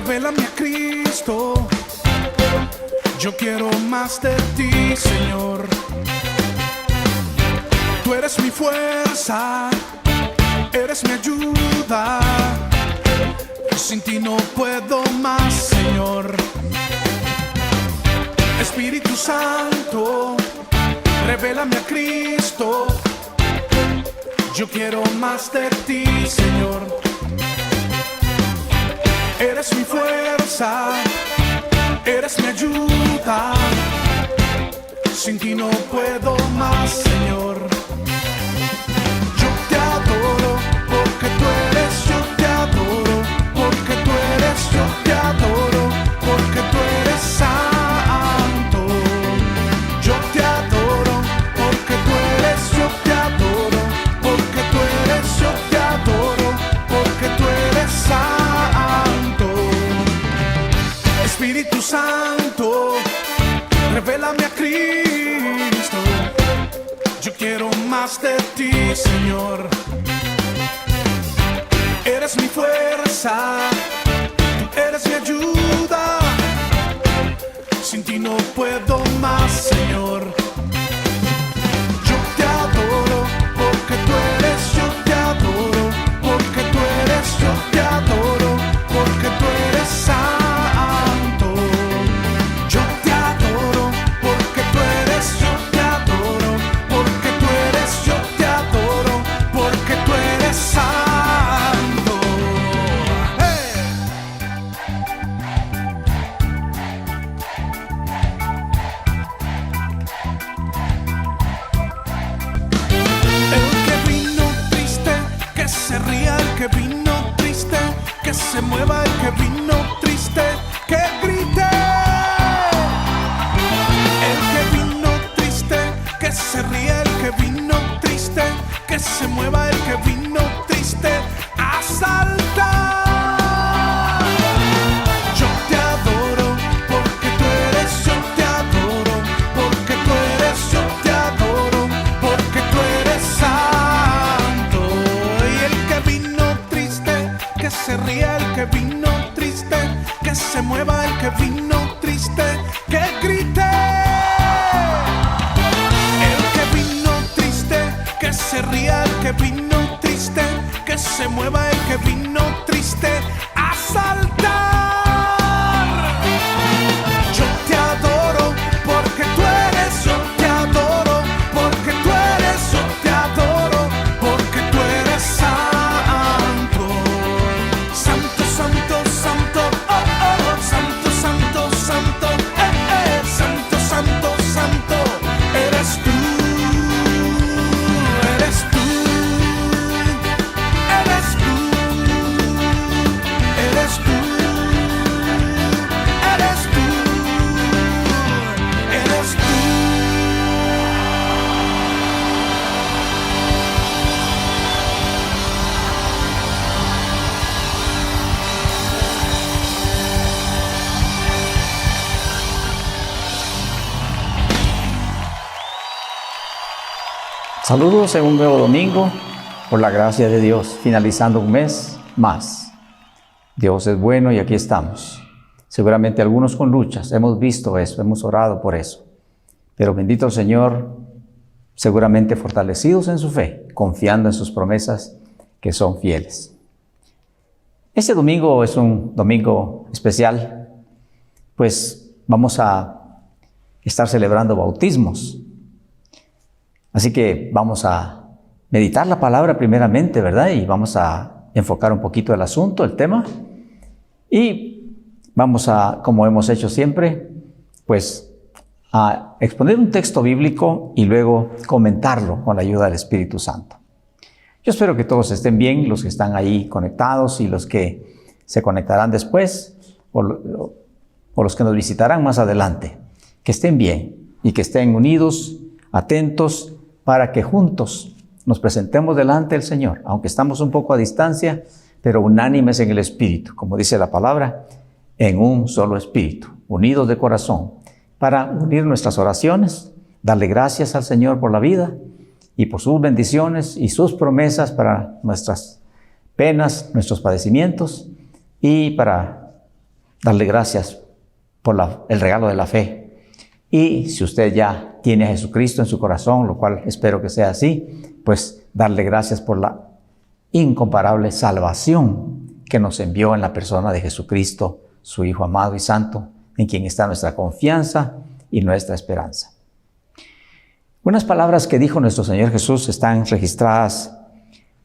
Revélame a Cristo. Yo quiero más de ti, Señor. Tú eres mi fuerza, eres mi ayuda. Sin ti no puedo más, Señor. Espíritu Santo, revélame a Cristo. Yo quiero más de ti, Señor. Eres mi fuerza, eres mi ayuda. Sin ti no puedo más, Señor. Yo te adoro porque tú eres, yo te adoro porque tú eres, yo te adoro porque tú eres santo. Yo te adoro porque tú eres, yo te adoro porque tú eres, yo te adoro porque tú eres santo. Espíritu Santo, revélame a Cristo. Yo quiero más de ti, Señor. Eres mi fuerza, tú eres mi ayuda. Sin ti no puedo más, Señor. Yo te adoro porque tú eres, yo te adoro porque tú eres, yo te adoro porque tú eres santo. Yo te adoro porque tú eres, yo te adoro porque tú eres, yo te adoro porque tú eres santo. ¡Hey! El que vino triste, que se ría. El que vino triste, que se mueva. El que vino triste, que grite. El que vino triste, que se ría. El que vino triste, que se mueva. El que vino triste, a saltar. Yo te adoro porque tú eres, yo te adoro porque tú eres, yo te adoro porque tú eres santo. Y el que vino triste, que se ría. El que vino triste, que se mueva. El que vino triste, que grite. El que vino triste, que se ría. El que vino triste, que se mueva. El que vino triste, a saltar. Yo te adoro porque tú eres, yo te adoro porque tú eres, yo te adoro porque tú eres santo. Santo, santo, santo, oh, oh, santo, santo, santo, santo, santo, santo, eres tú, eres tú, eres tú, eres tú, eres tú, eres tú. Saludos en un nuevo domingo, por la gracia de Dios, finalizando un mes más. Dios es bueno y aquí estamos. Seguramente algunos con luchas, hemos visto eso, hemos orado por eso. Pero bendito el Señor, seguramente fortalecidos en su fe, confiando en sus promesas que son fieles. Este domingo es un domingo especial, pues vamos a estar celebrando bautismos. Así que vamos a meditar la palabra primeramente, ¿verdad? Y vamos a enfocar un poquito el asunto, el tema. Y vamos a, como hemos hecho siempre, pues a exponer un texto bíblico y luego comentarlo con la ayuda del Espíritu Santo. Yo espero que todos estén bien, los que están ahí conectados y los que se conectarán después o los que nos visitarán más adelante. Que estén bien y que estén unidos, atentos, para que juntos nos presentemos delante del Señor, aunque estamos un poco a distancia, pero unánimes en el Espíritu, como dice la palabra, en un solo Espíritu, unidos de corazón, para unir nuestras oraciones, darle gracias al Señor por la vida y por sus bendiciones y sus promesas para nuestras penas, nuestros padecimientos y para darle gracias por el regalo de la fe. Y si usted ya tiene a Jesucristo en su corazón, lo cual espero que sea así, pues darle gracias por la incomparable salvación que nos envió en la persona de Jesucristo, su Hijo amado y santo, en quien está nuestra confianza y nuestra esperanza. Unas palabras que dijo nuestro Señor Jesús están registradas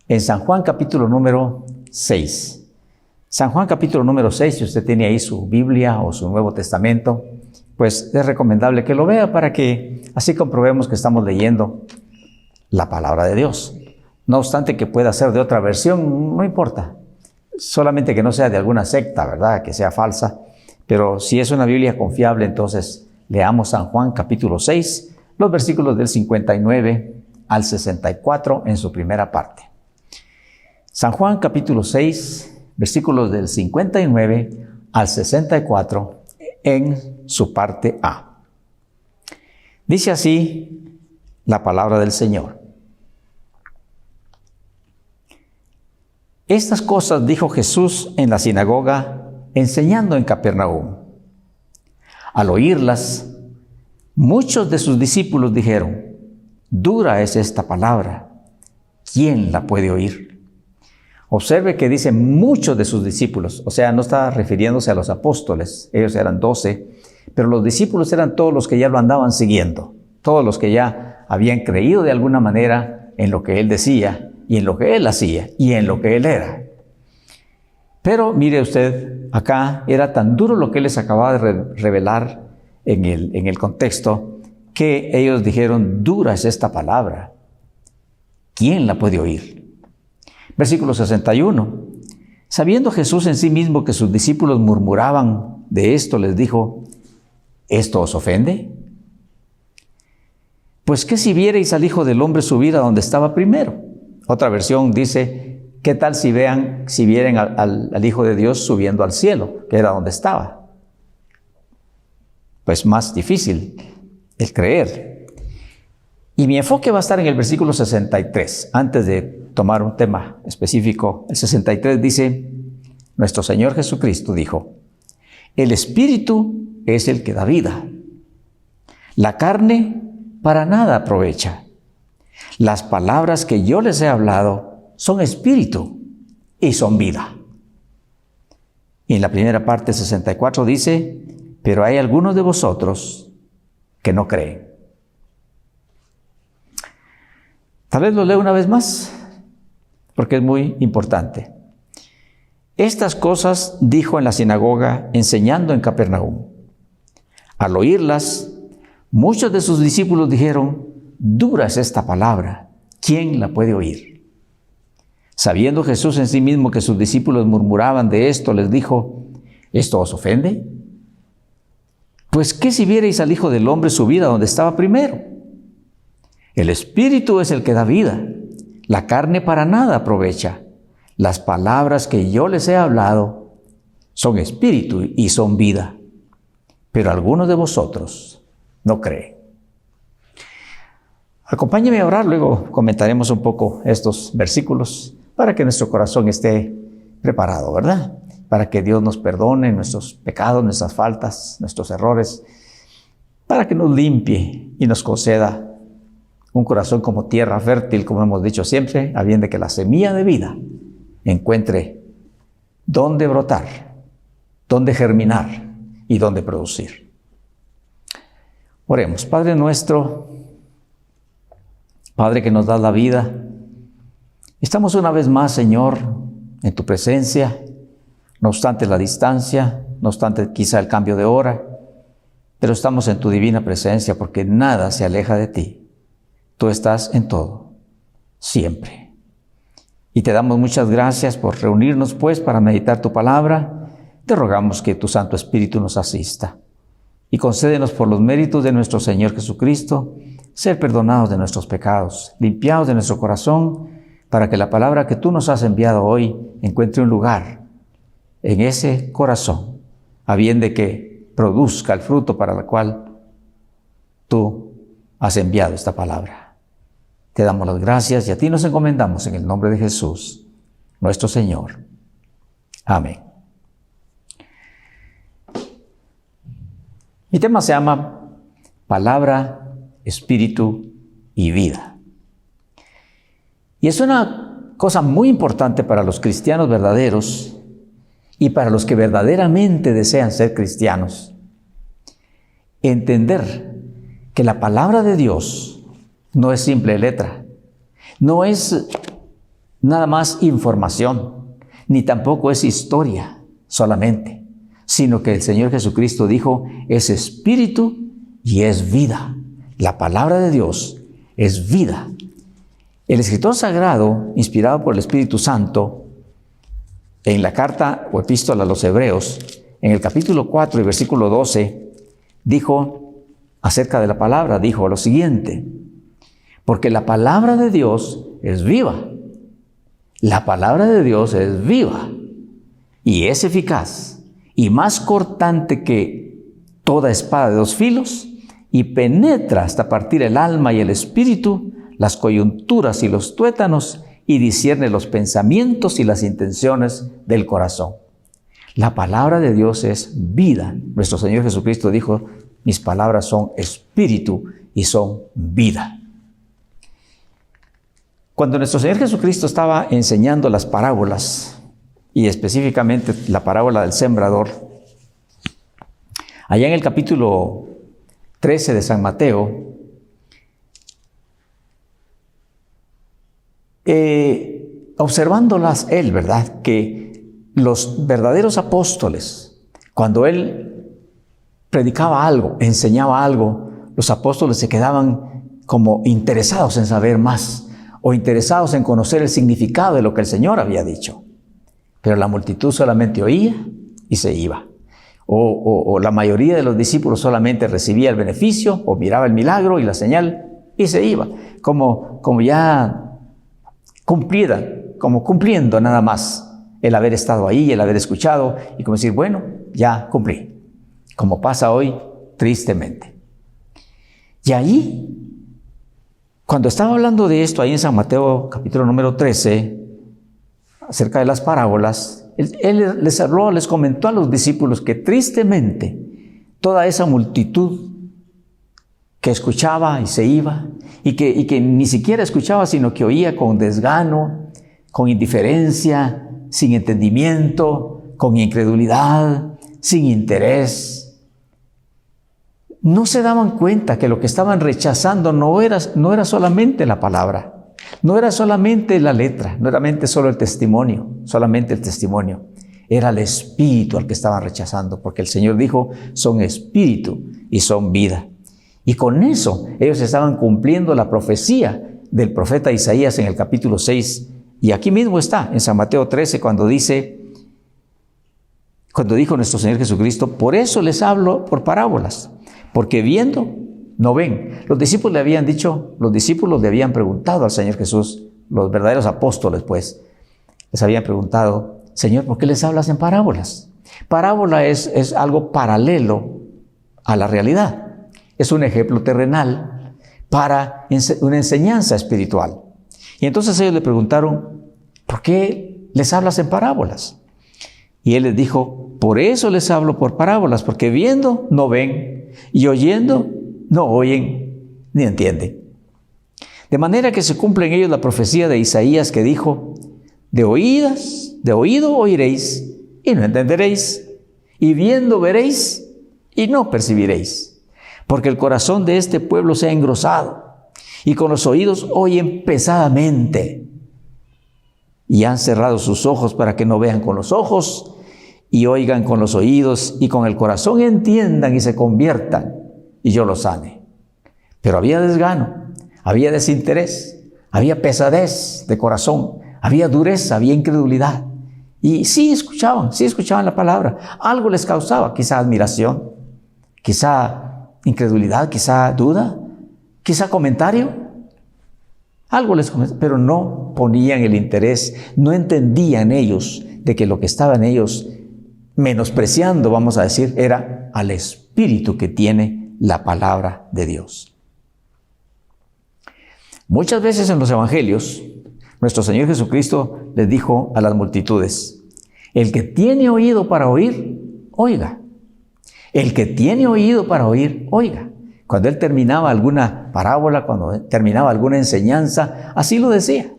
en San Juan capítulo número 6. San Juan capítulo número 6, si usted tiene ahí su Biblia o su Nuevo Testamento, pues es recomendable que lo vea para que así comprobemos que estamos leyendo la palabra de Dios. No obstante que pueda ser de otra versión, no importa. Solamente que no sea de alguna secta, ¿verdad? Que sea falsa. Pero si es una Biblia confiable, entonces leamos San Juan capítulo 6, los versículos del 59 al 64 en su primera parte. San Juan capítulo 6, versículos del 59 al 64 en su parte A. Dice así la palabra del Señor. Estas cosas dijo Jesús en la sinagoga, enseñando en Capernaum. Al oírlas, muchos de sus discípulos dijeron, dura es esta palabra, ¿quién la puede oír? Observe que dice muchos de sus discípulos, o sea, no está refiriéndose a los apóstoles, ellos eran 12, pero los discípulos eran todos los que ya lo andaban siguiendo, todos los que ya habían creído de alguna manera en lo que él decía, y en lo que él hacía, y en lo que él era. Pero mire usted, acá era tan duro lo que él les acababa de revelar en el contexto, que ellos dijeron, dura es esta palabra, ¿quién la puede oír? Versículo 61. Sabiendo Jesús en sí mismo que sus discípulos murmuraban de esto, les dijo, ¿esto os ofende? Pues ¿qué si vierais al Hijo del Hombre subir a donde estaba primero? Otra versión dice, ¿qué tal si vieran al Hijo de Dios subiendo al cielo, que era donde estaba? Pues más difícil el creer. Y mi enfoque va a estar en el versículo 63. Antes de tomar un tema específico, el 63 dice, nuestro Señor Jesucristo dijo, el Espíritu es el que da vida. La carne para nada aprovecha. Las palabras que yo les he hablado son espíritu y son vida. Y en la primera parte, 64, dice, pero hay algunos de vosotros que no creen. Tal vez lo leo una vez más, porque es muy importante. Estas cosas dijo en la sinagoga, enseñando en Capernaum. Al oírlas, muchos de sus discípulos dijeron, dura es esta palabra, ¿quién la puede oír? Sabiendo Jesús en sí mismo que sus discípulos murmuraban de esto, les dijo, ¿esto os ofende? Pues ¿qué si vierais al Hijo del Hombre subir a donde estaba primero? El Espíritu es el que da vida, la carne para nada aprovecha. Las palabras que yo les he hablado son espíritu y son vida, pero algunos de vosotros no creen. Acompáñeme a orar, luego comentaremos un poco estos versículos para que nuestro corazón esté preparado, ¿verdad? Para que Dios nos perdone nuestros pecados, nuestras faltas, nuestros errores, para que nos limpie y nos conceda un corazón como tierra fértil, como hemos dicho siempre, a bien de que la semilla de vida encuentre dónde brotar, dónde germinar y dónde producir. Oremos. Padre nuestro, Padre que nos das la vida, estamos una vez más, Señor, en tu presencia, no obstante la distancia, no obstante quizá el cambio de hora, pero estamos en tu divina presencia porque nada se aleja de ti. Tú estás en todo, siempre. Y te damos muchas gracias por reunirnos, pues, para meditar tu palabra. Te rogamos que tu Santo Espíritu nos asista y concédenos por los méritos de nuestro Señor Jesucristo, ser perdonados de nuestros pecados, limpiados de nuestro corazón, para que la palabra que tú nos has enviado hoy encuentre un lugar en ese corazón, a bien de que produzca el fruto para el cual tú has enviado esta palabra. Te damos las gracias y a ti nos encomendamos en el nombre de Jesús, nuestro Señor. Amén. Mi tema se llama Palabra, Espíritu y Vida. Y es una cosa muy importante para los cristianos verdaderos y para los que verdaderamente desean ser cristianos. Entender que la palabra de Dios no es simple letra, no es nada más información, ni tampoco es historia solamente, sino que el Señor Jesucristo dijo, es espíritu y es vida. La palabra de Dios es vida. El escritor sagrado, inspirado por el Espíritu Santo, en la carta o epístola a los Hebreos, en el capítulo 4 y versículo 12, dijo acerca de la palabra, dijo lo siguiente, porque la palabra de Dios es viva. La palabra de Dios es viva y es eficaz y más cortante que toda espada de dos filos y penetra hasta partir el alma y el espíritu, las coyunturas y los tuétanos y discierne los pensamientos y las intenciones del corazón. La palabra de Dios es vida. Nuestro Señor Jesucristo dijo, mis palabras son espíritu y son vida. Cuando nuestro Señor Jesucristo estaba enseñando las parábolas, y específicamente la parábola del sembrador, allá en el capítulo 13 de San Mateo, observándolas él, ¿verdad? Que los verdaderos apóstoles, cuando él predicaba algo, enseñaba algo, los apóstoles se quedaban como interesados en saber más o interesados en conocer el significado de lo que el Señor había dicho. Pero la multitud solamente oía y se iba. O la mayoría de los discípulos solamente recibía el beneficio o miraba el milagro y la señal y se iba. Como ya cumpliendo nada más el haber estado ahí, el haber escuchado y como decir, bueno, ya cumplí. Como pasa hoy, tristemente. Y ahí, cuando estaba hablando de esto, ahí en San Mateo, capítulo número 13, acerca de las parábolas, él les habló, les comentó a los discípulos que tristemente toda esa multitud que escuchaba y se iba, y que ni siquiera escuchaba, sino que oía con desgano, con indiferencia, sin entendimiento, con incredulidad, sin interés. No se daban cuenta que lo que estaban rechazando no era solamente la palabra, no era solamente la letra, no era solo el testimonio, era el espíritu al que estaban rechazando, porque el Señor dijo, son espíritu y son vida. Y con eso ellos estaban cumpliendo la profecía del profeta Isaías en el capítulo 6. Y aquí mismo está, en San Mateo 13, cuando dijo nuestro Señor Jesucristo, por eso les hablo por parábolas, porque viendo no ven. Los discípulos le habían preguntado al Señor Jesús, los verdaderos apóstoles pues, les habían preguntado, Señor, ¿por qué les hablas en parábolas? Parábola es algo paralelo a la realidad. Es un ejemplo terrenal para una enseñanza espiritual. Y entonces ellos le preguntaron, ¿por qué les hablas en parábolas? Y él les dijo, por eso les hablo por parábolas, porque viendo no ven y oyendo no oyen ni entienden. De manera que se cumple en ellos la profecía de Isaías que dijo, de oído oiréis y no entenderéis, y viendo veréis y no percibiréis. Porque el corazón de este pueblo se ha engrosado, y con los oídos oyen pesadamente, y han cerrado sus ojos para que no vean con los ojos, y oigan con los oídos, y con el corazón entiendan y se conviertan, y yo los sane. Pero había desgano, había desinterés, había pesadez de corazón, había dureza, había incredulidad. Y sí escuchaban la palabra. Algo les causaba, quizá admiración, quizá incredulidad, quizá duda, quizá comentario. Algo les comentaba, pero no ponían el interés, no entendían ellos de que lo que estaban ellos menospreciando, vamos a decir, era al espíritu que tiene la palabra de Dios. Muchas veces en los evangelios, nuestro Señor Jesucristo les dijo a las multitudes, el que tiene oído para oír, oiga. El que tiene oído para oír, oiga. Cuando él terminaba alguna parábola, cuando terminaba alguna enseñanza, así lo decía.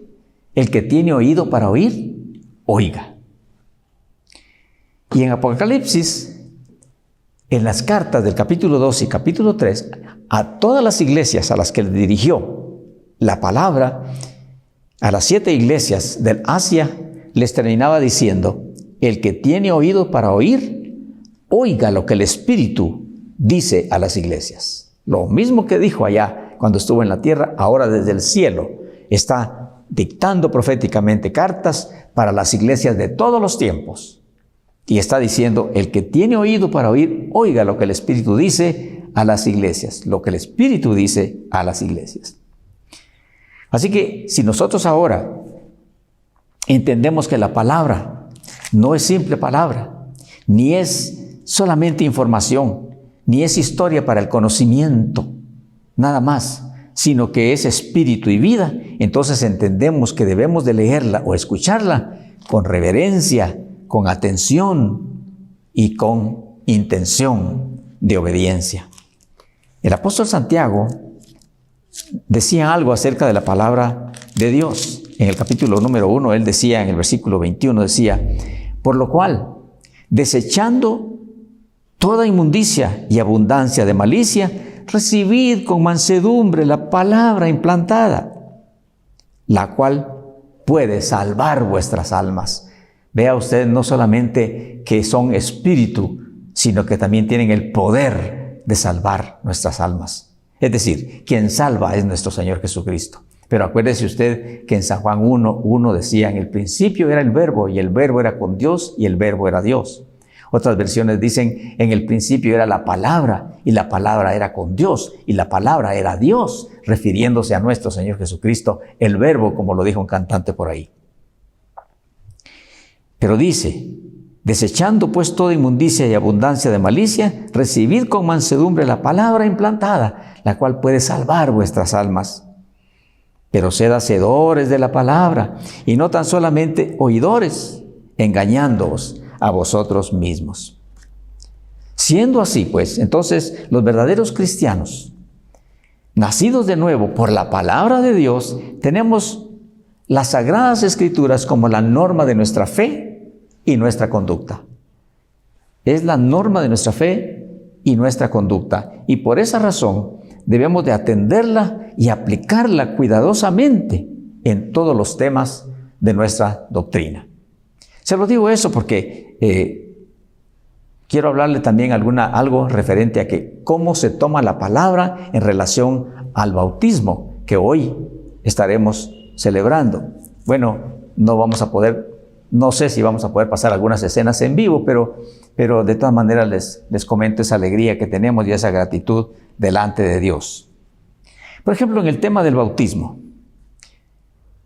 El que tiene oído para oír, oiga. Y en Apocalipsis, en las cartas del capítulo 2 y capítulo 3, a todas las iglesias a las que le dirigió la palabra, a las 7 iglesias del Asia, les terminaba diciendo: el que tiene oído para oír, oiga lo que el Espíritu dice a las iglesias. Lo mismo que dijo allá cuando estuvo en la tierra, ahora desde el cielo está dictando proféticamente cartas para las iglesias de todos los tiempos. Y está diciendo: el que tiene oído para oír, oiga lo que el Espíritu dice a las iglesias. Lo que el Espíritu dice a las iglesias. Así que si nosotros ahora entendemos que la palabra no es simple palabra, ni es solamente información, ni es historia para el conocimiento, nada más, sino que es espíritu y vida, entonces entendemos que debemos de leerla o escucharla con reverencia, con atención y con intención de obediencia. El apóstol Santiago decía algo acerca de la palabra de Dios. En el capítulo número 1, él decía, en el versículo 21, decía: por lo cual, desechando toda inmundicia y abundancia de malicia, recibid con mansedumbre la palabra implantada, la cual puede salvar vuestras almas. Vea usted, no solamente que son espíritu, sino que también tienen el poder de salvar nuestras almas. Es decir, quien salva es nuestro Señor Jesucristo. Pero acuérdese usted que en San Juan 1:1 decía: en el principio era el Verbo, y el Verbo era con Dios, y el Verbo era Dios. Otras versiones dicen: en el principio era la palabra, y la palabra era con Dios, y la palabra era Dios, refiriéndose a nuestro Señor Jesucristo, el Verbo, como lo dijo un cantante por ahí. Pero dice: desechando pues toda inmundicia y abundancia de malicia, recibid con mansedumbre la palabra implantada, la cual puede salvar vuestras almas. Pero sed hacedores de la palabra, y no tan solamente oidores, engañándoos a vosotros mismos. Siendo así, pues, entonces los verdaderos cristianos, nacidos de nuevo por la palabra de Dios, tenemos las Sagradas Escrituras como la norma de nuestra fe y nuestra conducta. Es la norma de nuestra fe y nuestra conducta. Y por esa razón debemos de atenderla y aplicarla cuidadosamente en todos los temas de nuestra doctrina. Se lo digo eso porque quiero hablarle también algo referente a que cómo se toma la palabra en relación al bautismo que hoy estaremos celebrando. Bueno, no sé si vamos a poder pasar algunas escenas en vivo, pero de todas maneras les comento esa alegría que tenemos y esa gratitud delante de Dios. Por ejemplo, en el tema del bautismo.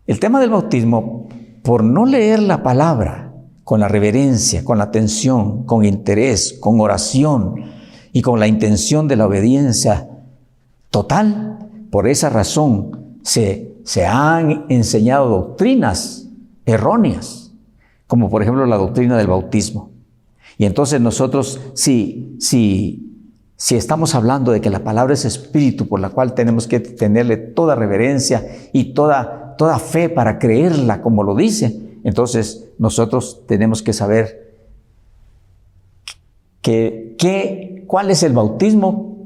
El tema del bautismo, por no leer la palabra con la reverencia, con la atención, con interés, con oración y con la intención de la obediencia total, por esa razón se han enseñado doctrinas erróneas, como por ejemplo la doctrina del bautismo. Y entonces nosotros, si estamos hablando de que la palabra es espíritu, por la cual tenemos que tenerle toda reverencia y toda fe para creerla como lo dice, entonces nosotros tenemos que saber cuál es el bautismo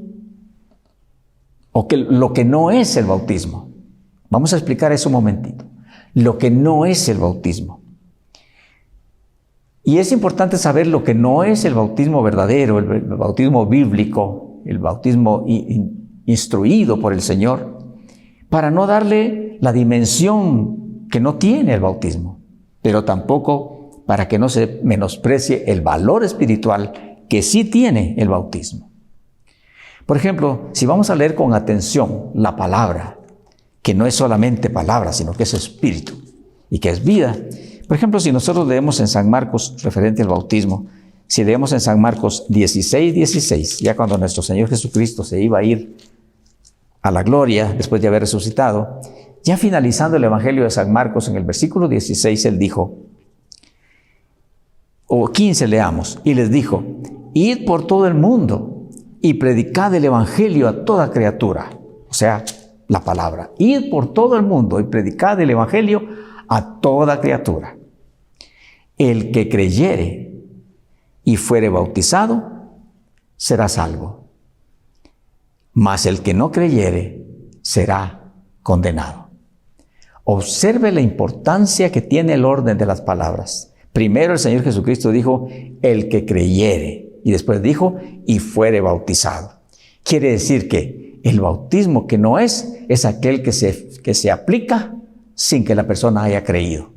o lo que no es el bautismo. Vamos a explicar eso un momentito. Lo que no es el bautismo. Y es importante saber lo que no es el bautismo verdadero, el bautismo bíblico, el bautismo instruido por el Señor, para no darle la dimensión que no tiene el bautismo, pero tampoco para que no se menosprecie el valor espiritual que sí tiene el bautismo. Por ejemplo, si vamos a leer con atención la palabra, que no es solamente palabra, sino que es espíritu y que es vida. Por ejemplo, si nosotros leemos en San Marcos referente al bautismo, si leemos en San Marcos 16:16, ya cuando nuestro Señor Jesucristo se iba a ir a la gloria después de haber resucitado, ya finalizando el Evangelio de San Marcos, en el versículo 16, él dijo, o 15 leamos, y les dijo: id por todo el mundo y predicad el evangelio a toda criatura. O sea, la palabra. Id por todo el mundo y predicad el evangelio a toda criatura. El que creyere y fuere bautizado será salvo, mas el que no creyere será condenado. Observe la importancia que tiene el orden de las palabras. Primero el Señor Jesucristo dijo, el que creyere, y después dijo, y fuere bautizado. Quiere decir que el bautismo que no es aquel que se aplica sin que la persona haya creído.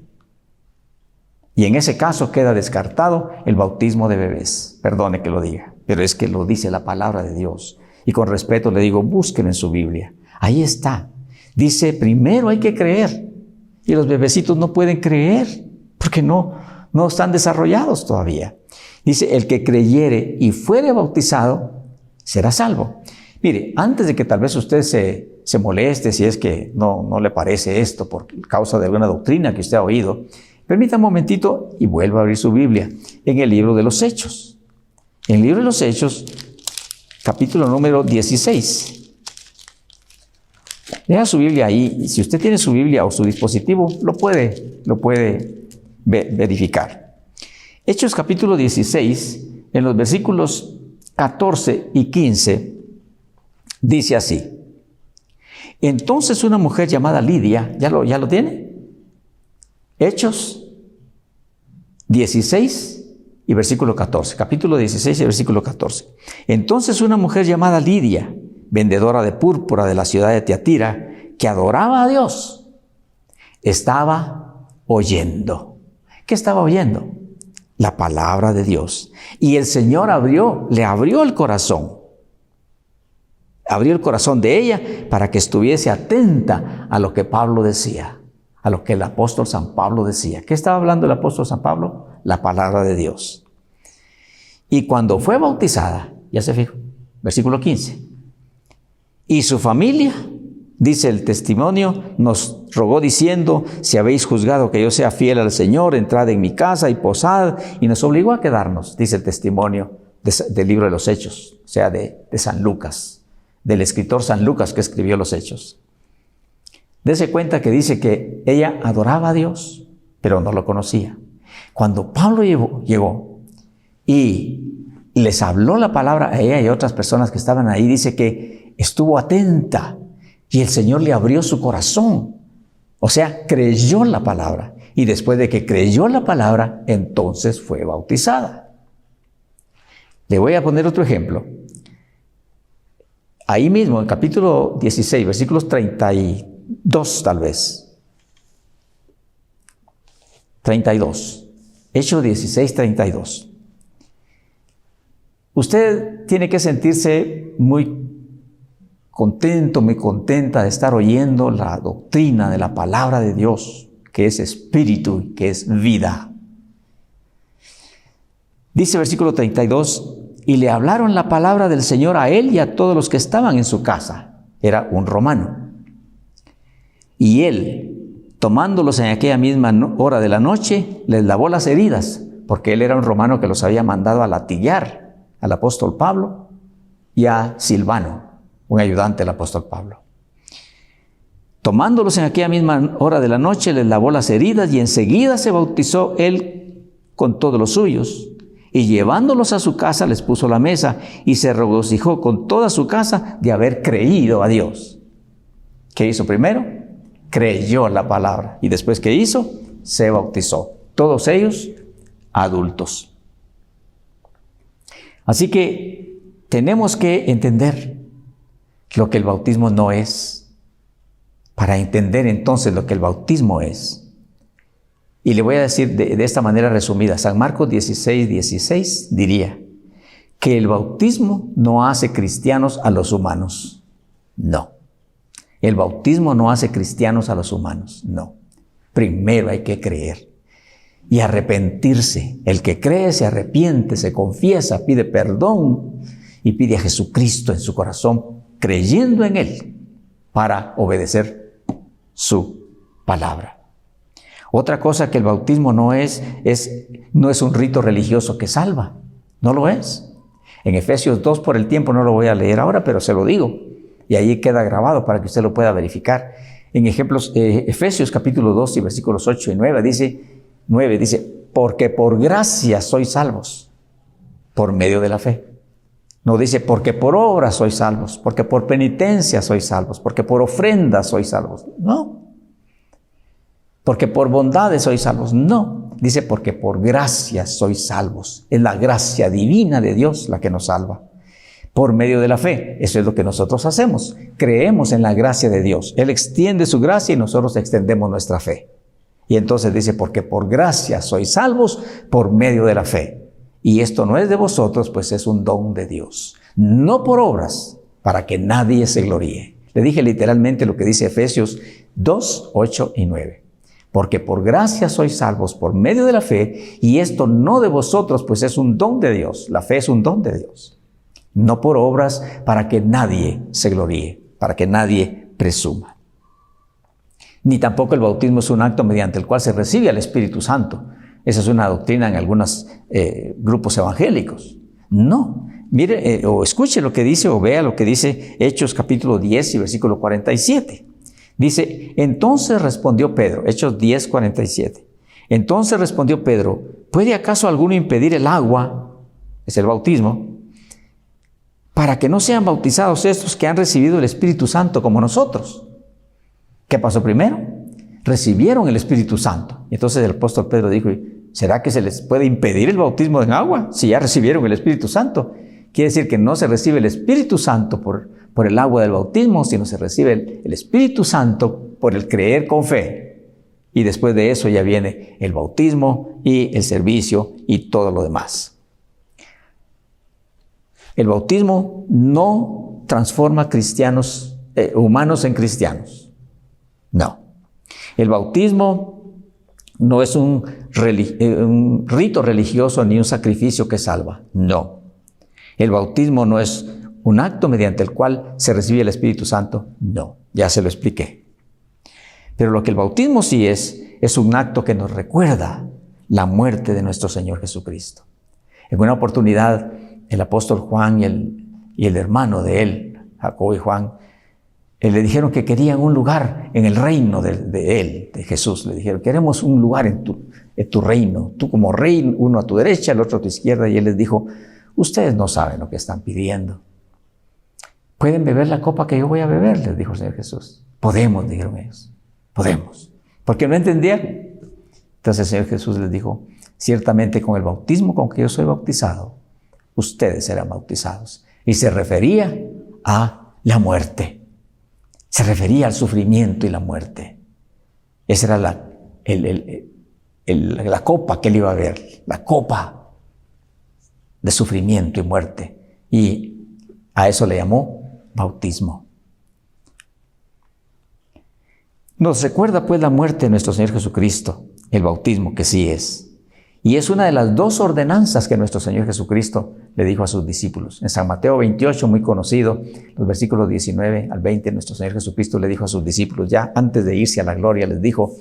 Y en ese caso queda descartado el bautismo de bebés. Perdone que lo diga, pero es que lo dice la palabra de Dios. Y con respeto le digo, busquen en su Biblia. Ahí está. Dice, primero hay que creer. Y los bebecitos no pueden creer porque no están desarrollados todavía. Dice, el que creyere y fuere bautizado será salvo. Mire, antes de que tal vez usted se moleste si es que no le parece esto por causa de alguna doctrina que usted ha oído, permita un momentito y vuelva a abrir su Biblia en el libro de los Hechos. En el libro de los Hechos, capítulo número 16. Deja su Biblia ahí, y si usted tiene su Biblia o su dispositivo, lo puede verificar. Hechos capítulo 16, en los versículos 14 y 15, dice así. Entonces una mujer llamada Lidia, ¿ya lo tiene? Hechos 16 y versículo 14, capítulo 16 y versículo 14. Entonces una mujer llamada Lidia, vendedora de púrpura de la ciudad de Tiatira, que adoraba a Dios, estaba oyendo. ¿Qué estaba oyendo? La palabra de Dios. Y el Señor le abrió el corazón. Abrió el corazón de ella para que estuviese atenta a lo que Pablo decía, a lo que el apóstol San Pablo decía. ¿Qué estaba hablando el apóstol San Pablo? La palabra de Dios. Y cuando fue bautizada, ya se fijó, versículo 15. Y su familia, dice el testimonio, nos rogó diciendo, si habéis juzgado que yo sea fiel al Señor, entrad en mi casa y posad, y nos obligó a quedarnos, dice el testimonio del libro de los Hechos, o sea, de San Lucas, del escritor San Lucas que escribió los Hechos. Dese cuenta que dice que ella adoraba a Dios, pero no lo conocía. Cuando Pablo llegó y les habló la palabra a ella y a otras personas que estaban ahí, dice que estuvo atenta y el Señor le abrió su corazón. O sea, creyó la palabra. Y después de que creyó la palabra, entonces fue bautizada. Le voy a poner otro ejemplo. Ahí mismo, en capítulo 16, versículos 32 tal vez. 32. Hechos 16, 32. Usted tiene que sentirse muy contento, muy contenta de estar oyendo la doctrina de la palabra de Dios, que es espíritu, que es vida. Dice versículo 32, y le hablaron la palabra del Señor a él y a todos los que estaban en su casa. Era un romano. Y él, tomándolos en aquella misma hora de la noche, les lavó las heridas, porque él era un romano que los había mandado a latillar al apóstol Pablo y a Silvano, un ayudante del apóstol Pablo. Tomándolos en aquella misma hora de la noche, les lavó las heridas y enseguida se bautizó él con todos los suyos. Y llevándolos a su casa, les puso la mesa y se regocijó con toda su casa de haber creído a Dios. ¿Qué hizo primero? Creyó la palabra. Y después, ¿qué hizo? Se bautizó. Todos ellos adultos. Así que tenemos que entender lo que el bautismo no es, para entender entonces lo que el bautismo es. Y le voy a decir de esta manera resumida, San Marcos 16, 16 diría que el bautismo no hace cristianos a los humanos. No. El bautismo no hace cristianos a los humanos. No. Primero hay que creer y arrepentirse. El que cree se arrepiente, se confiesa, pide perdón y pide a Jesucristo en su corazón, creyendo en Él para obedecer su palabra. Otra cosa que el bautismo no es un rito religioso que salva. No lo es. En Efesios 2, por el tiempo no lo voy a leer ahora, pero se lo digo. Y ahí queda grabado para que usted lo pueda verificar. En Efesios capítulo 2 y versículos 8 y 9 dice, porque por gracia sois salvos, por medio de la fe. No dice, porque por obras sois salvos, porque por penitencia sois salvos, porque por ofrenda sois salvos. No. Porque por bondades sois salvos. No. Dice, porque por gracia sois salvos. Es la gracia divina de Dios la que nos salva. Por medio de la fe. Eso es lo que nosotros hacemos. Creemos en la gracia de Dios. Él extiende su gracia y nosotros extendemos nuestra fe. Y entonces dice, porque por gracia sois salvos por medio de la fe. Y esto no es de vosotros, pues es un don de Dios. No por obras, para que nadie se gloríe. Le dije literalmente lo que dice Efesios 2, 8 y 9. Porque por gracia sois salvos por medio de la fe, y esto no de vosotros, pues es un don de Dios. La fe es un don de Dios. No por obras, para que nadie se gloríe, para que nadie presuma. Ni tampoco el bautismo es un acto mediante el cual se recibe al Espíritu Santo. Esa es una doctrina en algunos grupos evangélicos. No. Mire, o escuche lo que dice, o vea lo que dice Hechos capítulo 10 y versículo 47. Dice, entonces respondió Pedro, Hechos 10, 47. Entonces respondió Pedro, ¿puede acaso alguno impedir el agua, es el bautismo, para que no sean bautizados estos que han recibido el Espíritu Santo como nosotros? ¿Qué pasó primero? Recibieron el Espíritu Santo. Entonces el apóstol Pedro dijo, ¿será que se les puede impedir el bautismo en agua si ya recibieron el Espíritu Santo? Quiere decir que no se recibe el Espíritu Santo por el agua del bautismo, sino se recibe el Espíritu Santo por el creer con fe. Y después de eso ya viene el bautismo y el servicio y todo lo demás. El bautismo no transforma humanos en cristianos. No. El bautismo no es un rito religioso ni un sacrificio que salva. No. El bautismo no es un acto mediante el cual se recibe el Espíritu Santo. No. Ya se lo expliqué. Pero lo que el bautismo sí es un acto que nos recuerda la muerte de nuestro Señor Jesucristo. En una oportunidad, el apóstol Juan y el hermano de él, Jacobo y Juan, le dijeron que querían un lugar en el reino de él, de Jesús. Le dijeron, queremos un lugar en tu reino. Tú como rey, uno a tu derecha, el otro a tu izquierda. Y él les dijo, ustedes no saben lo que están pidiendo. ¿Pueden beber la copa que yo voy a beber?, les dijo el Señor Jesús. Podemos, dijeron ellos. Podemos. Porque no entendían. Entonces el Señor Jesús les dijo, ciertamente con el bautismo con que yo soy bautizado, ustedes serán bautizados. Y se refería a la muerte. Se refería al sufrimiento y la muerte. Esa era la copa que él iba a ver, la copa de sufrimiento y muerte. Y a eso le llamó bautismo. Nos recuerda pues la muerte de nuestro Señor Jesucristo, el bautismo que sí es. Y es una de las dos ordenanzas que nuestro Señor Jesucristo le dijo a sus discípulos. En San Mateo 28, muy conocido, los versículos 19 al 20, nuestro Señor Jesucristo le dijo a sus discípulos, ya antes de irse a la gloria, les dijo,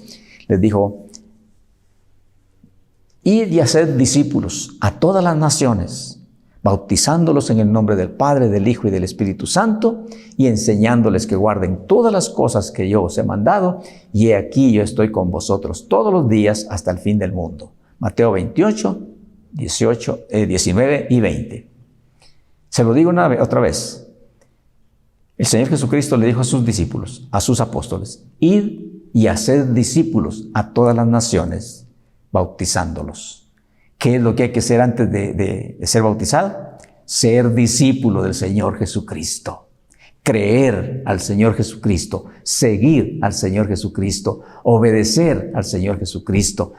id y haced discípulos a todas las naciones, bautizándolos en el nombre del Padre, del Hijo y del Espíritu Santo, y enseñándoles que guarden todas las cosas que yo os he mandado, y he aquí yo estoy con vosotros todos los días hasta el fin del mundo. Mateo 28, 19 y 20. Se lo digo otra vez. El Señor Jesucristo le dijo a sus discípulos, a sus apóstoles, id y haced discípulos a todas las naciones, bautizándolos. ¿Qué es lo que hay que hacer antes de ser bautizado? Ser discípulo del Señor Jesucristo. Creer al Señor Jesucristo, seguir al Señor Jesucristo, obedecer al Señor Jesucristo,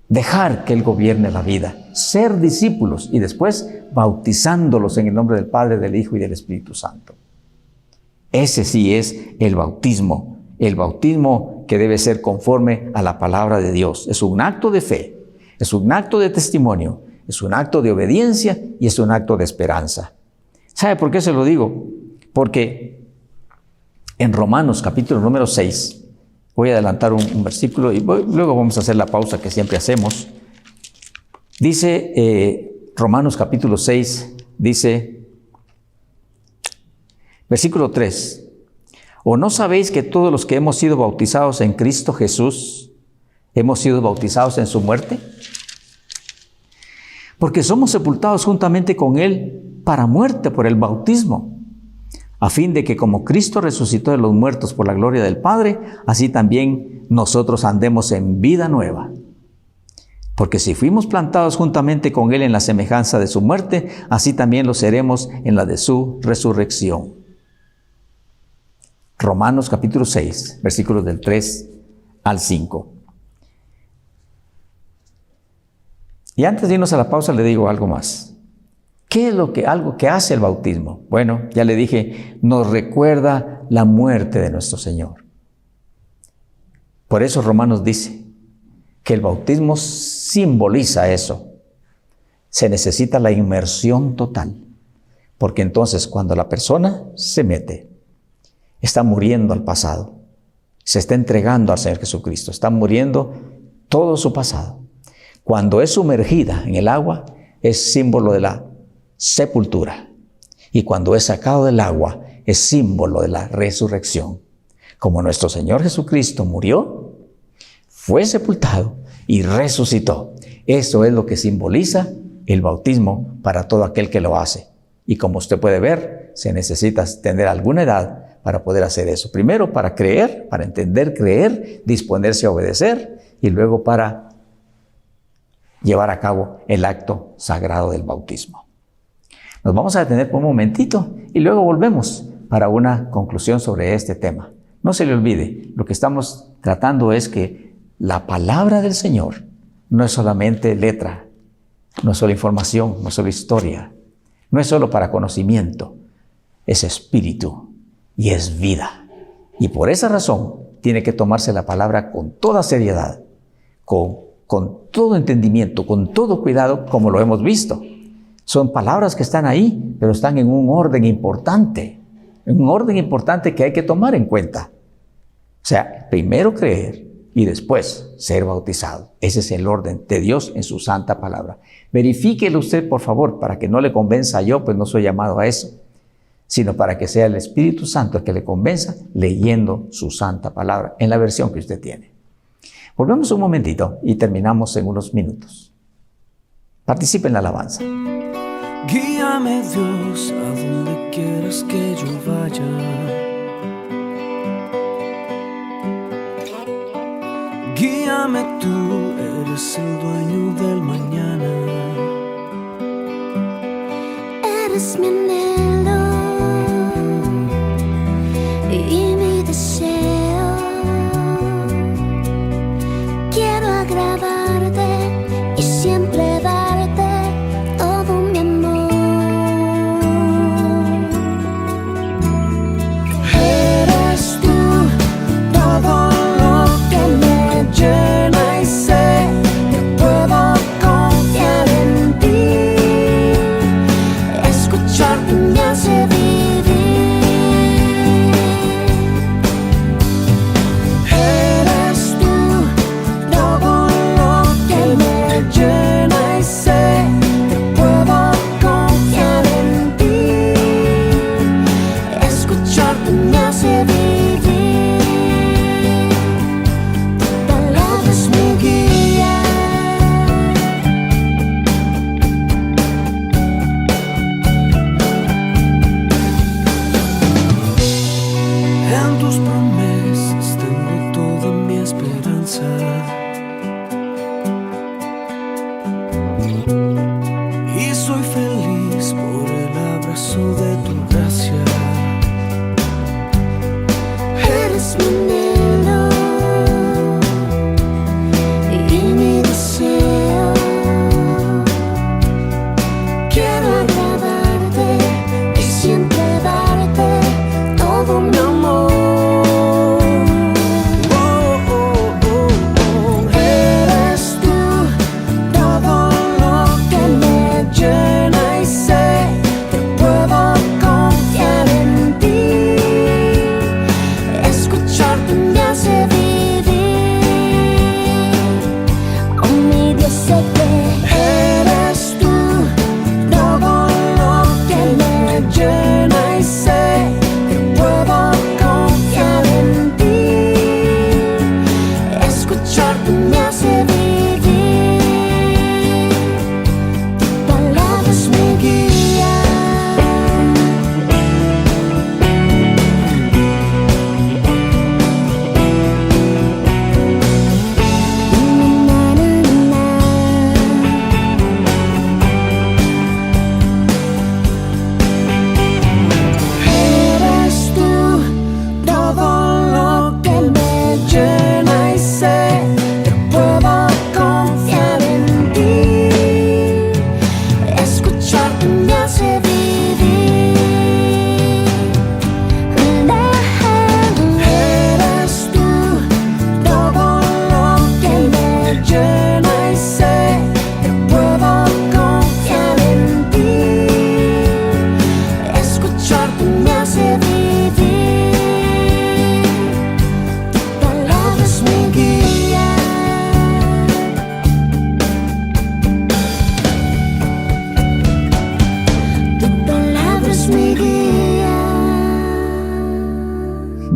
dejar que Él gobierne la vida, ser discípulos y después bautizándolos en el nombre del Padre, del Hijo y del Espíritu Santo. Ese sí es el bautismo que debe ser conforme a la palabra de Dios. Es un acto de fe, es un acto de testimonio, es un acto de obediencia y es un acto de esperanza. ¿Sabe por qué se lo digo? Porque en Romanos capítulo número 6, voy a adelantar un versículo y luego vamos a hacer la pausa que siempre hacemos. Dice Romanos capítulo 6, Dice, versículo 3, ¿o no sabéis que todos los que hemos sido bautizados en Cristo Jesús, hemos sido bautizados en su muerte? Porque somos sepultados juntamente con Él para muerte por el bautismo, a fin de que como Cristo resucitó de los muertos por la gloria del Padre, así también nosotros andemos en vida nueva. Porque si fuimos plantados juntamente con Él en la semejanza de su muerte, así también lo seremos en la de su resurrección. Romanos capítulo 6, versículos del 3 al 5. Y antes de irnos a la pausa le digo algo más. ¿Qué es algo que hace el bautismo? Bueno, ya le dije, nos recuerda la muerte de nuestro Señor. Por eso Romanos dice que el bautismo simboliza eso. Se necesita la inmersión total, porque entonces cuando la persona se mete, está muriendo al pasado, se está entregando al Señor Jesucristo, está muriendo todo su pasado. Cuando es sumergida en el agua, es símbolo de la sepultura. Y cuando es sacado del agua, es símbolo de la resurrección. Como nuestro Señor Jesucristo murió, fue sepultado y resucitó. Eso es lo que simboliza el bautismo para todo aquel que lo hace. Y como usted puede ver, se necesita tener alguna edad para poder hacer eso. Primero para creer, para entender, creer, disponerse a obedecer, y luego para llevar a cabo el acto sagrado del bautismo. Nos vamos a detener por un momentito y luego volvemos para una conclusión sobre este tema. No se le olvide, lo que estamos tratando es que la palabra del Señor no es solamente letra, no es solo información, no es solo historia, no es solo para conocimiento, es espíritu y es vida. Y por esa razón tiene que tomarse la palabra con toda seriedad, con todo entendimiento, con todo cuidado, como lo hemos visto. Son palabras que están ahí, pero están en un orden importante que hay que tomar en cuenta. O sea, primero creer y después ser bautizado. Ese es el orden de Dios en su santa palabra. Verifíquelo usted, por favor, para que no le convenza yo, pues no soy llamado a eso, sino para que sea el Espíritu Santo el que le convenza leyendo su santa palabra en la versión que usted tiene. Volvemos un momentito y terminamos en unos minutos. Participe en la alabanza. Guíame, Dios, a donde quieras que yo vaya. Guíame, tú eres el dueño del mañana. Eres mi anhelo y mi deseo. Quiero agradarte y siempre darte todo mi amor. Eres tú todo lo que me llena y sé que puedo confiar en ti. Escucharte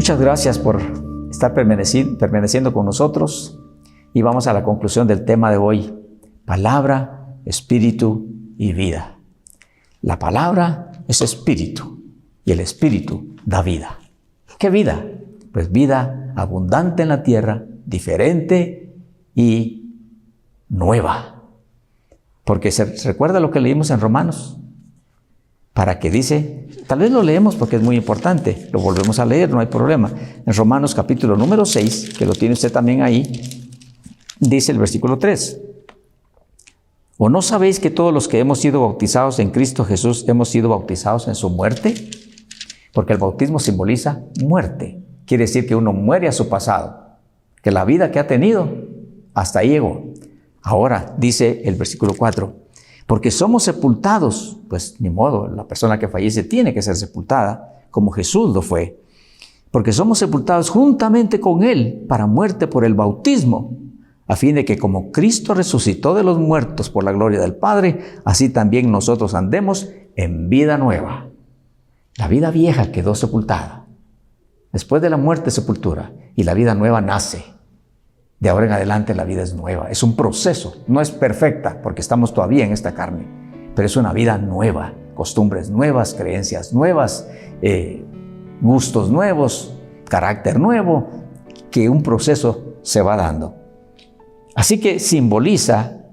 Muchas gracias por estar permaneciendo con nosotros y vamos a la conclusión del tema de hoy. Palabra, espíritu y vida. La palabra es espíritu y el espíritu da vida. ¿Qué vida? Pues vida abundante en la tierra, diferente y nueva. Porque se recuerda lo que leímos en Romanos. Para que dice, tal vez lo leemos porque es muy importante, lo volvemos a leer, no hay problema. En Romanos capítulo número 6, que lo tiene usted también ahí, dice el versículo 3. ¿O no sabéis que todos los que hemos sido bautizados en Cristo Jesús hemos sido bautizados en su muerte? Porque el bautismo simboliza muerte. Quiere decir que uno muere a su pasado, que la vida que ha tenido, hasta ahí llegó. Ahora, dice el versículo 4, porque somos sepultados, pues ni modo, la persona que fallece tiene que ser sepultada, como Jesús lo fue. Porque somos sepultados juntamente con Él para muerte por el bautismo, a fin de que como Cristo resucitó de los muertos por la gloria del Padre, así también nosotros andemos en vida nueva. La vida vieja quedó sepultada. Después de la muerte, sepultura, y la vida nueva nace. De ahora en adelante la vida es nueva, es un proceso, no es perfecta porque estamos todavía en esta carne, pero es una vida nueva, costumbres nuevas, creencias nuevas, gustos nuevos, carácter nuevo, que un proceso se va dando. Así que simboliza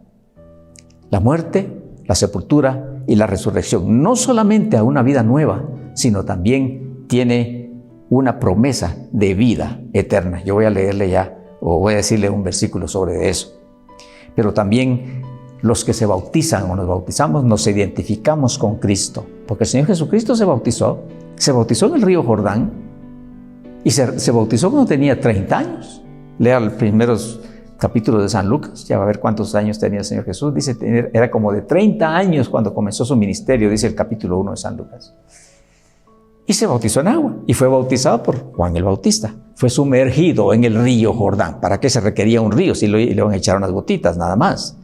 la muerte, la sepultura y la resurrección, no solamente a una vida nueva, sino también tiene una promesa de vida eterna. Yo voy a leerle ya, o voy a decirle un versículo sobre eso. Pero también los que se bautizan o nos bautizamos, nos identificamos con Cristo. Porque el Señor Jesucristo se bautizó en el río Jordán y se bautizó cuando tenía 30 años. Lea los primeros capítulos de San Lucas, ya va a ver cuántos años tenía el Señor Jesús. Dice, era como de 30 años cuando comenzó su ministerio, dice el capítulo 1 de San Lucas. Y se bautizó en agua y fue bautizado por Juan el Bautista. Fue sumergido en el río Jordán. ¿Para qué se requería un río si le van a echar unas gotitas nada más?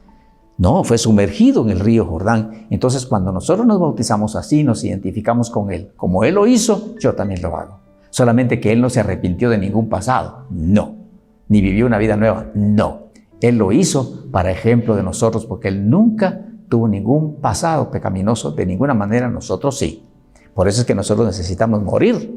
No, fue sumergido en el río Jordán. Entonces cuando nosotros nos bautizamos así, nos identificamos con Él. Como Él lo hizo, yo también lo hago. Solamente que Él no se arrepintió de ningún pasado. No. Ni vivió una vida nueva. No. Él lo hizo para ejemplo de nosotros porque Él nunca tuvo ningún pasado pecaminoso. De ninguna manera, nosotros sí. Por eso es que nosotros necesitamos morir.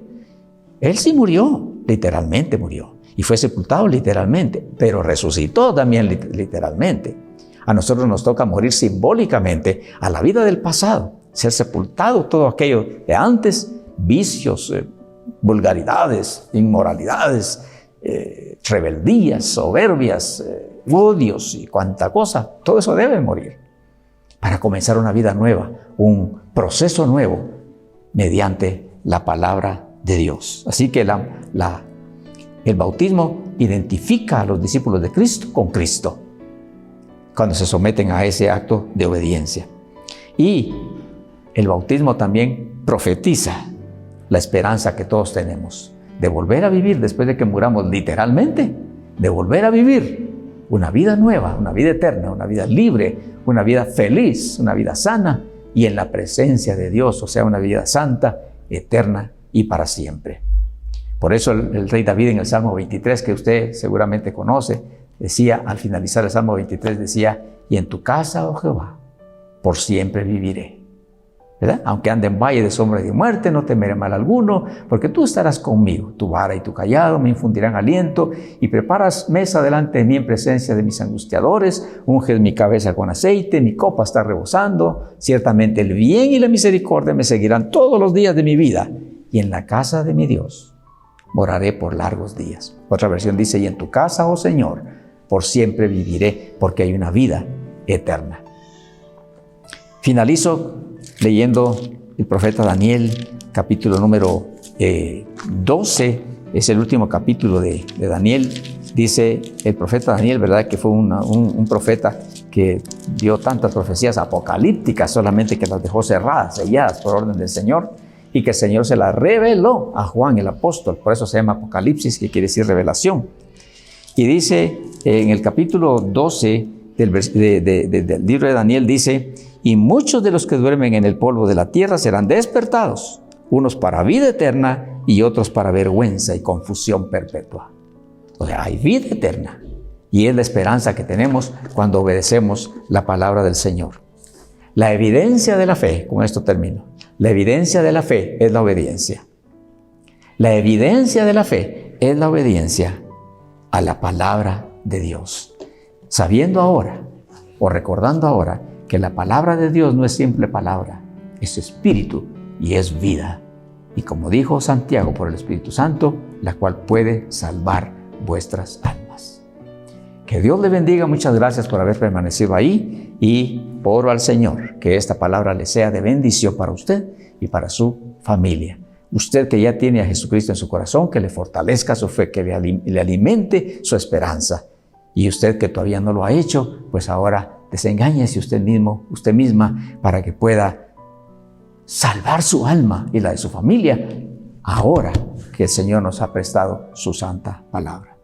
Él sí murió, literalmente murió. Y fue sepultado literalmente, pero resucitó también literalmente. A nosotros nos toca morir simbólicamente a la vida del pasado. Ser sepultado todo aquello de antes, vicios, vulgaridades, inmoralidades, rebeldías, soberbias, odios y cuanta cosa. Todo eso debe morir para comenzar una vida nueva, un proceso nuevo, mediante la palabra de Dios. Así que el bautismo identifica a los discípulos de Cristo con Cristo cuando se someten a ese acto de obediencia. Y el bautismo también profetiza la esperanza que todos tenemos de volver a vivir después de que muramos literalmente, de volver a vivir una vida nueva, una vida eterna, una vida libre, una vida feliz, una vida sana, y en la presencia de Dios, o sea, una vida santa, eterna y para siempre. Por eso el rey David en el Salmo 23, que usted seguramente conoce, decía, al finalizar el Salmo 23, decía, y en tu casa, oh Jehová, por siempre viviré. ¿Verdad? Aunque ande en valle de sombra y de muerte, no temeré mal alguno, porque tú estarás conmigo. Tu vara y tu cayado me infundirán aliento, y preparas mesa delante de mí en presencia de mis angustiadores. Unges mi cabeza con aceite, mi copa está rebosando. Ciertamente el bien y la misericordia me seguirán todos los días de mi vida, y en la casa de mi Dios moraré por largos días. Otra versión dice, y en tu casa, oh Señor, por siempre viviré, porque hay una vida eterna. Finalizo leyendo el profeta Daniel, capítulo número 12, es el último capítulo de Daniel. Dice el profeta Daniel, ¿verdad? Que fue un profeta que dio tantas profecías apocalípticas, solamente que las dejó cerradas, selladas por orden del Señor, y que el Señor se las reveló a Juan el apóstol. Por eso se llama Apocalipsis, que quiere decir revelación. Y dice en el capítulo 12 del libro de Daniel, dice, y muchos de los que duermen en el polvo de la tierra serán despertados, unos para vida eterna y otros para vergüenza y confusión perpetua. O sea, hay vida eterna y es la esperanza que tenemos cuando obedecemos la palabra del Señor. La evidencia de la fe, con esto termino, la evidencia de la fe es la obediencia. La evidencia de la fe es la obediencia a la palabra de Dios. Sabiendo ahora o recordando ahora que la palabra de Dios no es simple palabra, es espíritu y es vida. Y como dijo Santiago, por el Espíritu Santo, la cual puede salvar vuestras almas. Que Dios le bendiga. Muchas gracias por haber permanecido ahí y oro al Señor que esta palabra le sea de bendición para usted y para su familia. Usted que ya tiene a Jesucristo en su corazón, que le fortalezca su fe, que le alimente su esperanza. Y usted que todavía no lo ha hecho, pues ahora desengáñese usted mismo, usted misma, para que pueda salvar su alma y la de su familia, ahora que el Señor nos ha prestado su santa palabra.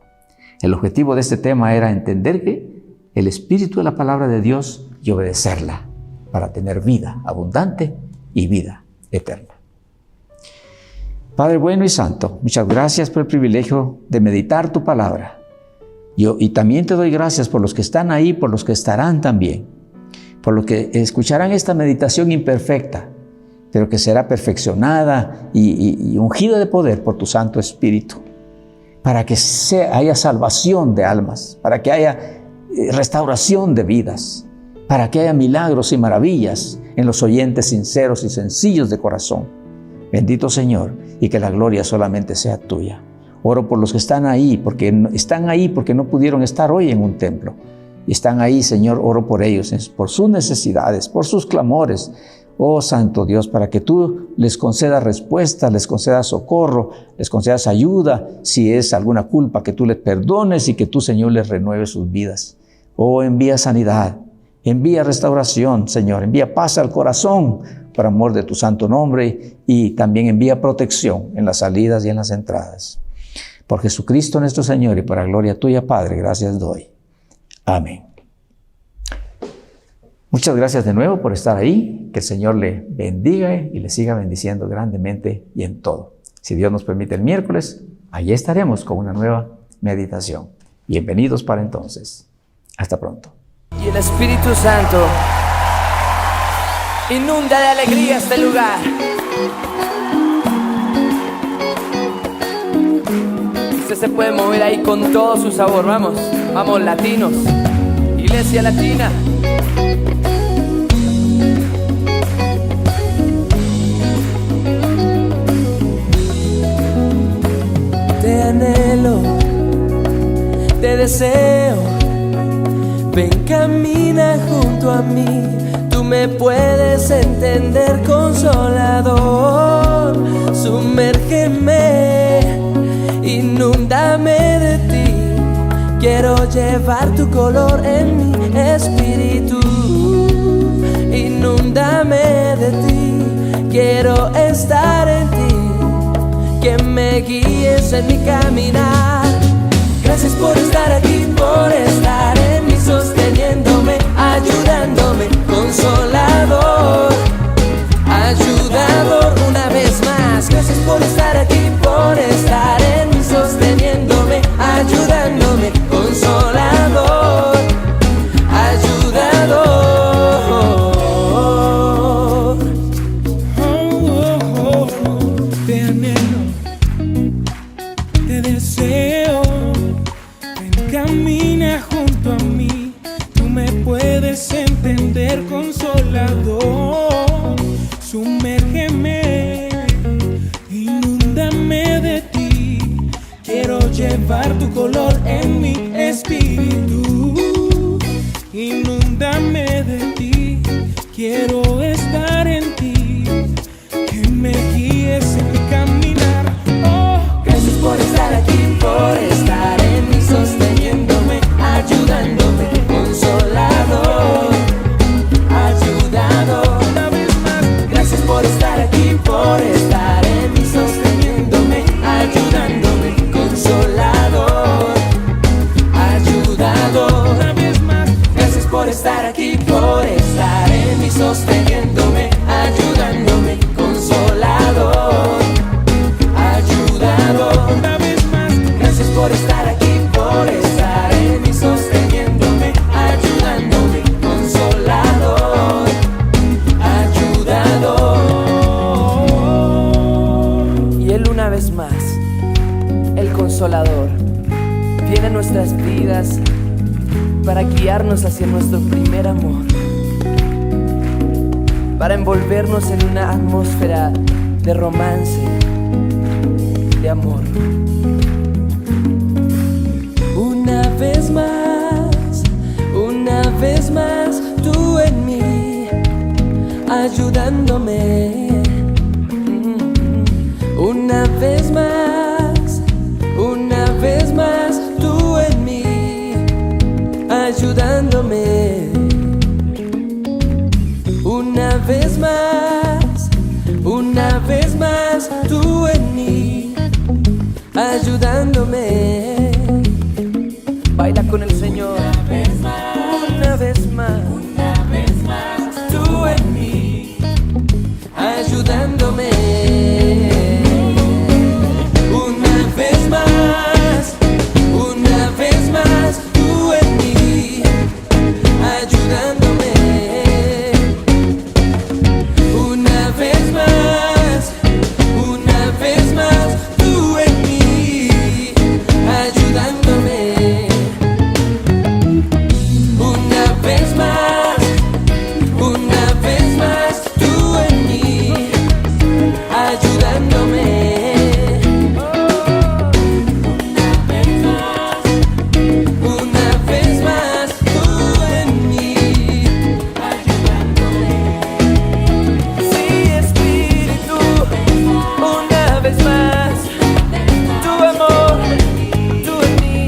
El objetivo de este tema era entender que el espíritu de la palabra de Dios y obedecerla para tener vida abundante y vida eterna. Padre bueno y santo, muchas gracias por el privilegio de meditar tu palabra. Y también te doy gracias por los que están ahí, por los que estarán también, por los que escucharán esta meditación imperfecta, pero que será perfeccionada y ungida de poder por tu Santo Espíritu, para que haya salvación de almas, para que haya restauración de vidas, para que haya milagros y maravillas en los oyentes sinceros y sencillos de corazón. Bendito Señor, y que la gloria solamente sea tuya. Oro por los que están ahí porque no pudieron estar hoy en un templo. Y están ahí, Señor, oro por ellos, por sus necesidades, por sus clamores. Oh Santo Dios, para que tú les concedas respuesta, les concedas socorro, les concedas ayuda. Si es alguna culpa, que tú les perdones y que tú, Señor, les renueves sus vidas. Oh, envía sanidad, envía restauración, Señor, envía paz al corazón por amor de tu santo nombre y también envía protección en las salidas y en las entradas. Por Jesucristo nuestro Señor y para gloria tuya, Padre, gracias doy. Amén. Muchas gracias de nuevo por estar ahí. Que el Señor le bendiga y le siga bendiciendo grandemente y en todo. Si Dios nos permite el miércoles, allí estaremos con una nueva meditación. Bienvenidos para entonces. Hasta pronto. Y el Espíritu Santo inunda de alegría este lugar. Usted se puede mover ahí con todo su sabor. Vamos, vamos latinos, iglesia latina. Te anhelo, te deseo. Ven, camina junto a mí. Tú me puedes entender, Consolador. Sumérgeme, inúndame de ti. Quiero llevar tu color en mi espíritu. Inúndame de ti. Quiero estar en ti. Que me guíes en mi caminar. Gracias por estar aquí, por estar en mí, sosteniéndome, ayudándome, Consolador, ayudador una vez más. Gracias por estar aquí, por estar en mí, sosteniéndome, ayudándome, Consolador, ayudador. Te anhelo, te deseo. Ven, camina junto a mí. Tú me puedes entender, Consolador. Sumérgeme, Consolador viene a nuestras vidas para guiarnos hacia nuestro primer amor, para envolvernos en una atmósfera de romance, de amor. Una vez más, tú en mí, ayudándome. Una vez más, tú en mí, ayudándome. Una vez más, tú en mí, ayudándome. Baila con el Señor. Una vez más, Tú en mí, ayudándome. Una vez más, tú en mí, ayudándome. Una vez más, tú en mí, ayudándome. Una vez más, tú en mí, ayudándome. Una vez más, tú en mí, ayudándome. sí, Espíritu, una vez más, tu amor, tú en mí,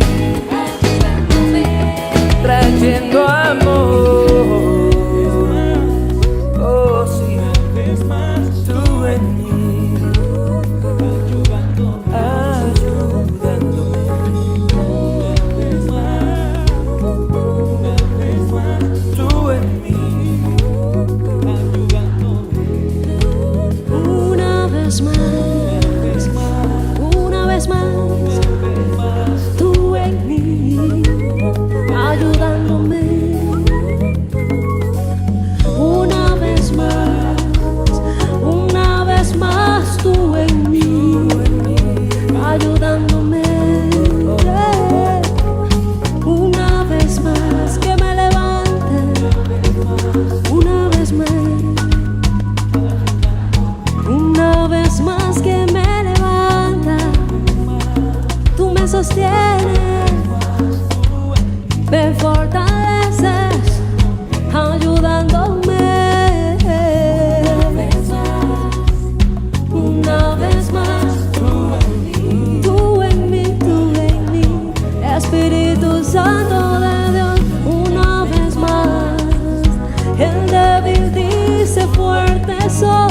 trayendo amor. Oh, sí, tú en mí, ayudándome. Tú en mí, Una vez más, tú en mí, ayudándome. Una vez más, tú en mí, ayudándome. Una vez más que me levante, una vez más que me levanta, tú me sostienes, me fortaleces, ayudándome. Una vez más, tú en mí, Espíritu Santo de Dios. Una vez más, el débil dice fuerte soy.